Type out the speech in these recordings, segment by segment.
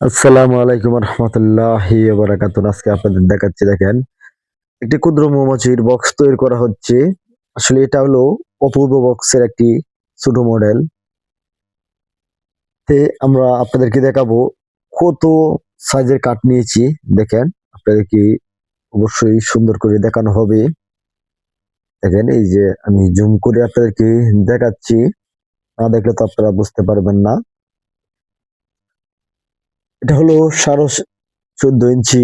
আসসালামু আলাইকুম রহমতুল্লাহি বারাকাতুহ। আজকে আপনাদের দেখাচ্ছি, দেখেন একটি ক্ষুদ্র মৌমাছির বক্স তৈরি করা হচ্ছে। আসলে এটা হলো অপূর্ব বক্সের একটি ছোট মডেল। তে আমরা আপনাদেরকে দেখাবো কত সাইজের কাঠ নিয়েছি। দেখেন, আপনাদেরকে অবশ্যই সুন্দর করে দেখানো হবে। দেখেন, এই যে আমি জুম করে আপনাদেরকে দেখাচ্ছি, না দেখলে তো আপনারা বুঝতে পারবেন না। এটা হলো 14.5 ইঞ্চি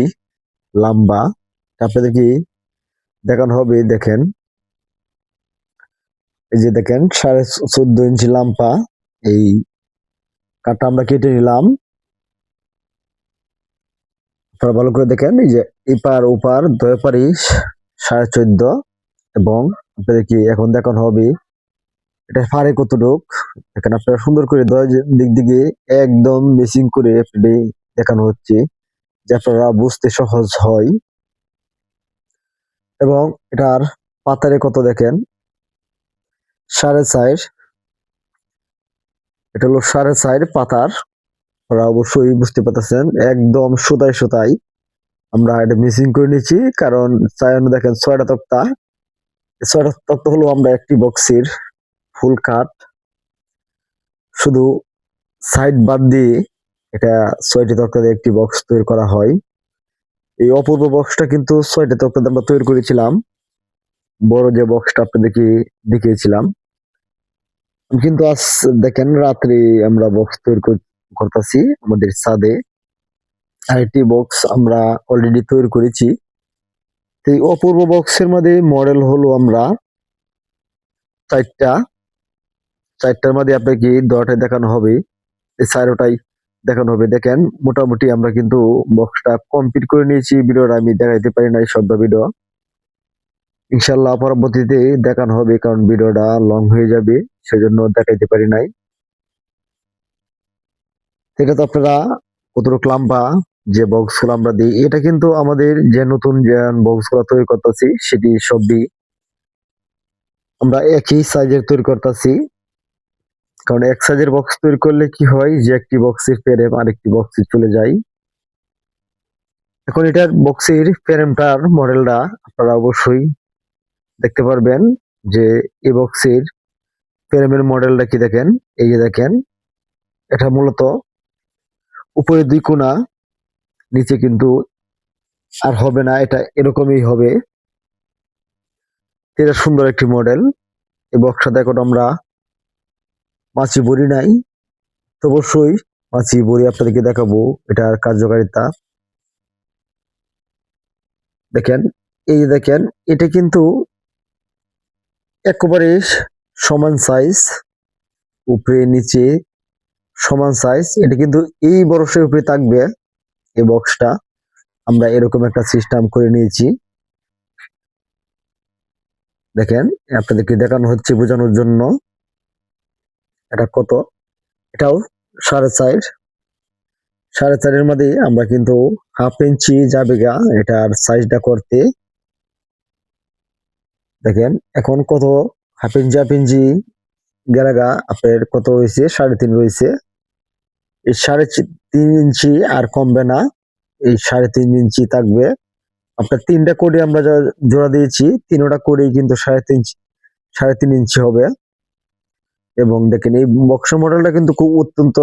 লম্বা। আপনাদেরকে দেখানো হবে। দেখেন, এই যে দেখেন 14.5 ইঞ্চি লম্বা এই কাঠটা আমরা কেটে নিলাম। আপনারা ভালো করে দেখেন, এই যে এপার ওপার দয়া পারি 14.5, এবং আপনাদেরকে এখন দেখানো হবে এটা ফাড়ে কতটুক। এখানে আপনারা সুন্দর করে দয়া দিক দিকে একদম মেসিং করে দেখানো হচ্ছে, যে আপনারা বুঝতে সহজ হয়। এবং এটার পাতারে কত দেখেন 4.5, এটা হলো 4.5 পাতার। আপনারা অবশ্যই বুঝতে পারতেছেন, একদম সুতায় সুতায় আমরা এটা মিসিং করে নিয়েছি। কারণ দেখেন 6টা তক্তা, 6টা তক্তা হলো আমরা একটি বক্সের ফুল কাট, শুধু সাইড বাদ দিয়ে এটা 6টি তক্তা দিয়ে একটি বক্স তৈরি করা হয়। এই অপূর্ব বক্সটা কিন্তু 6টা তক্তা দিয়ে আমরা তৈরি করেছিলাম। বড় যে বক্সটা আপনাদেরকে দেখিয়েছিলাম, কিন্তু আজ দেখেন রাত্রে আমরা বক্স তৈরি করতেছি আমাদের ছাদে। আরেকটি বক্স আমরা অলরেডি তৈরি করেছি। এই অপূর্ব বক্সের মধ্যে মডেল হলো আমরা 4টা। 4টার মধ্যে আপনাকে 10টাই দেখানো হবে, এই 4টাই দেখানো হবে। দেখেন, মোটামুটি আমরা কিন্তু বক্সটা কমপ্লিট করে নিয়েছি। ভিডিওটা আমি দেখাইতে পারি নাই সবটা ভিডিও, ইনশাল্লাহ পরবর্তীতে দেখানো হবে, কারণ ভিডিওটা লং হয়ে যাবে, সেজন্য দেখাইতে পারি নাই। এটা তো আপনারা কতটুকু লম্বা যে বক্স গুলো আমরা দিই, এটা কিন্তু আমাদের যে নতুন যে বক্স গুলো তৈরি করতেছি সেটি সবই আমরা একই সাইজের তৈরি করতেছি। কারণ এক সাইজের বক্স তৈরি করলে কি হয়, যে একটি বক্সের ফ্রেম আরেকটি বক্সে চলে যায়। এখন এটার বক্সের ফ্রেমটার মডেলটা আপনারা অবশ্যই দেখতে পারবেন, যে এই বক্সের ফ্রেমের মডেলটা কি দেখেন। এই যে দেখেন, এটা মূলত উপরে 2 কোণা, নিচে কিন্তু আর হবে না, এটা এরকমই হবে। এটা সুন্দর একটি মডেল। এই বক্সটা এখন আমরা মাছি বড়ি নাই, তো অবশ্যই মাছি বড়ি আপনাদেরকে দেখাবো এটার কার্যকারিতা। দেখেন, এই যে দেখেন, এটা কিন্তু একেবারে সমান সাইজ, উপরে নিচে সমান সাইজ। এটা কিন্তু এই বরফের উপরে থাকবে এই বক্সটা। আমরা এরকম একটা সিস্টেম করে নিয়েছি। দেখেন, আপনাদেরকে দেখানো হচ্ছে বোঝানোর জন্য। এটা কত, এটাও 4.5। 4.5-এর মধ্যে আমরা কিন্তু 1/2 ইঞ্চি যাবে গা এটার সাইজটা করতে। দেখেন এখন কত, 1/2 ইঞ্চি 1/2 ইঞ্চি গেলে গা আপনার কত হয়েছে, 3.5 রয়েছে। এই 3.5 ইঞ্চি আর কমবে না, এই 3.5 ইঞ্চি থাকবে। আপনার 3টা কোডে আমরা জোড়া দিয়েছি, 3টা কোডেই কিন্তু 3.5 ইঞ্চি হবে। এবং দেখেন, এই বক্স মডেলটা কিন্তু খুব অত্যন্ত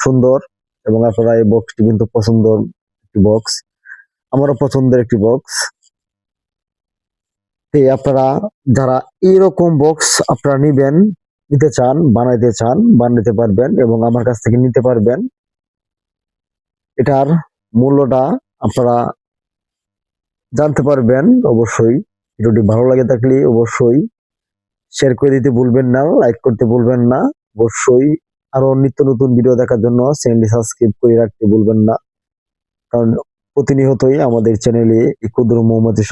সুন্দর, এবং আপনারা এই বক্সটি কিন্তু পছন্দের একটি বক্স, আমারও পছন্দের একটি বক্স। আপনারা যারা এরকম বক্স আপনারা নিতে চান, বানাইতে চান, বানাইতে পারবেন এবং আমার কাছ থেকে নিতে পারবেন। এটার মূল্যটা আপনারা জানতে পারবেন অবশ্যই। ভিডিওটি ভালো লাগে থাকলে অবশ্যই শেয়ার করে দিতে ভুলবেন না, লাইক করতে ভুলবেন না। অবশ্যই আরো নিত্য নতুন ভিডিও দেখার জন্য চ্যানেলটি সাবস্ক্রাইব করে রাখতে ভুলবেন না, কারণ প্রতিনিয়তই আমাদের চ্যানেলে এই ক্ষুদ্র মৌমাছি